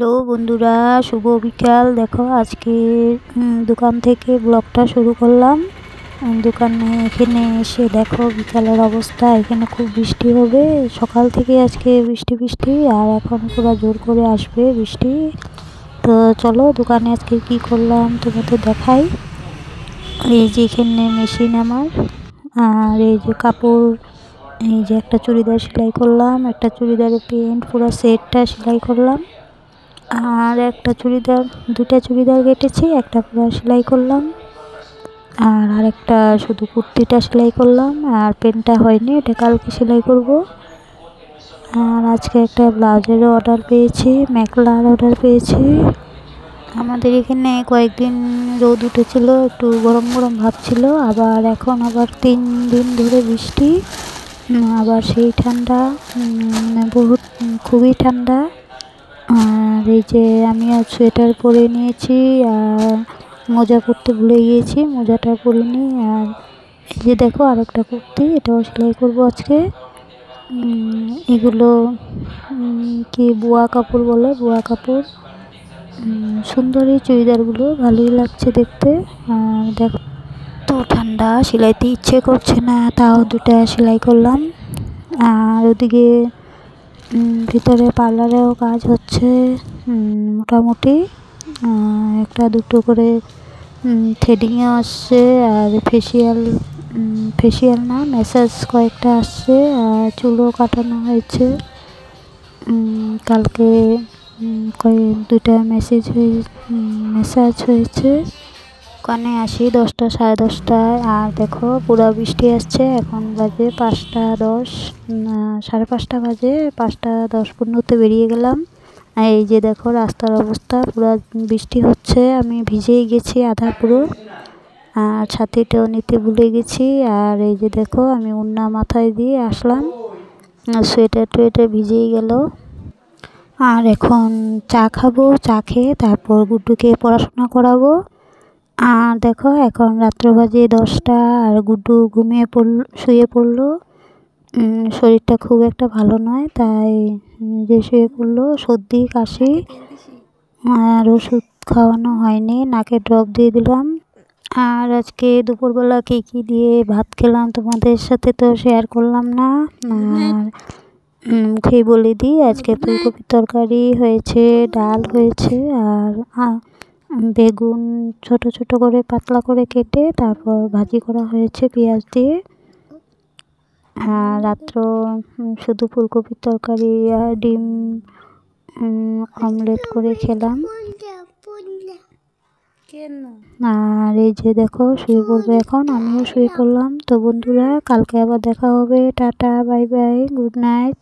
Hello বন্ধুরা, শুভ বিকাল। দেখো আজকে দোকান থেকে ব্লগটা শুরু করলাম। দোকানে এখানে এসে দেখো বিকালের অবস্থা। এখানে খুব বৃষ্টি হবে, সকাল থেকে আজকে বৃষ্টি বৃষ্টি, আর এখন পুরো জোর করে আসবে বৃষ্টি। তো চলো দোকানে আজকে কি করলাম তোমাদের দেখাই। এই যে এখানে মেশিন আমার, আর এই যে কাপড়, এই যে একটা চুড়িদার সেলাই করলাম, একটা চুড়িদারের প্যান্ট পুরো সেটটা সেলাই করলাম, আর একটা চুড়িদার, দুটা চুড়িদার কেটেছি, একটা পুরো সেলাই করলাম, আর আরেকটা শুধু কুর্তিটা সেলাই করলাম, আর প্যান্টটা হয়নি, এটা কালকে সেলাই করব। আর আজকে একটা ব্লাউজেরও অর্ডার পেয়েছি, মেখলার অর্ডার পেয়েছি। আমাদের এখানে কয়েকদিন রোদ উঠেছিল, একটু গরম গরম ভাব ছিল, এখন আবার 3 দিন ধরে বৃষ্টি, আবার সেই ঠান্ডা, বহুত খুবই ঠান্ডা। আর এই যে আমি আর সোয়েটার পরে নিয়েছি, আর মোজা পরতে ভুলে গিয়েছি, মোজাটা পরিনি। আর এই যে দেখো আরেকটা কুর্তি, এটাও সেলাই করব আজকে। এগুলো কি বোয়া কাপড় বলে, বোয়া কাপড়। সুন্দর এই চুড়িদারগুলো, ভালোই লাগছে দেখতে। আর দেখো তো ঠান্ডা, সেলাইতে ইচ্ছে করছে না, তাও দুটা সেলাই করলাম। আর ওদিকে ভিতরে পার্লারেও কাজ হচ্ছে মোটামুটি, একটা দুটো করে থ্রেডিংও আসছে, আর ফেসিয়াল না, ম্যাসাজ কয়েকটা আসছে, আর চুলও কাটানো হয়েছে। কালকে দুটা ম্যাসাজ হয়েছে। ওখানে আসি 10টা সাড়ে 10টায়, আর দেখো পুরো বৃষ্টি আসছে। এখন বাজে 5টা 10, সাড়ে 5টা বাজে, 5টা 10-15 বেরিয়ে গেলাম। আর এই যে দেখো রাস্তার অবস্থা, পুরো বৃষ্টি হচ্ছে, আমি ভিজেই গেছি আধা পুরো, আর ছাতিটাও নিতে ভুলে গেছি। আর এই যে দেখো আমি ওড়না মাথায় দিয়ে আসলাম, সোয়েটার টোয়েটার ভিজেই গেল। আর এখন চা খাবো, চা খেয়ে তারপর গুড্ডুকে পড়াশোনা করাবো। আর দেখো এখন রাত্র বাজে 10টা, আর গুড্ডু শুয়ে পড়লো। শরীরটা খুব একটা ভালো নয়, তাই যে শুয়ে পড়লো, সর্দি কাশি, আর ওষুধ খাওয়ানো হয়নি, নাকে ড্রপ দিয়ে দিলাম। আর আজকে দুপুরবেলা কী দিয়ে ভাত খেলাম তোমাদের সাথে তো শেয়ার করলাম না, আর মুখেই বলে দিই। আজকে ফুলকপির তরকারি হয়েছে, ডাল হয়েছে, আর বেগুন ছোট ছোট করে পাতলা করে কেটে তারপর ভাজি করা হয়েছে পেঁয়াজ দিয়ে। আর রাত্র শুধু ফুলকপির তরকারি আর ডিম অমলেট করে খেলাম। আর এই যে দেখো শুয়ে পড়বে এখন, আমিও শুয়ে পড়লাম। তো বন্ধুরা, কালকে আবার দেখা হবে। Tata, bye bye, good night.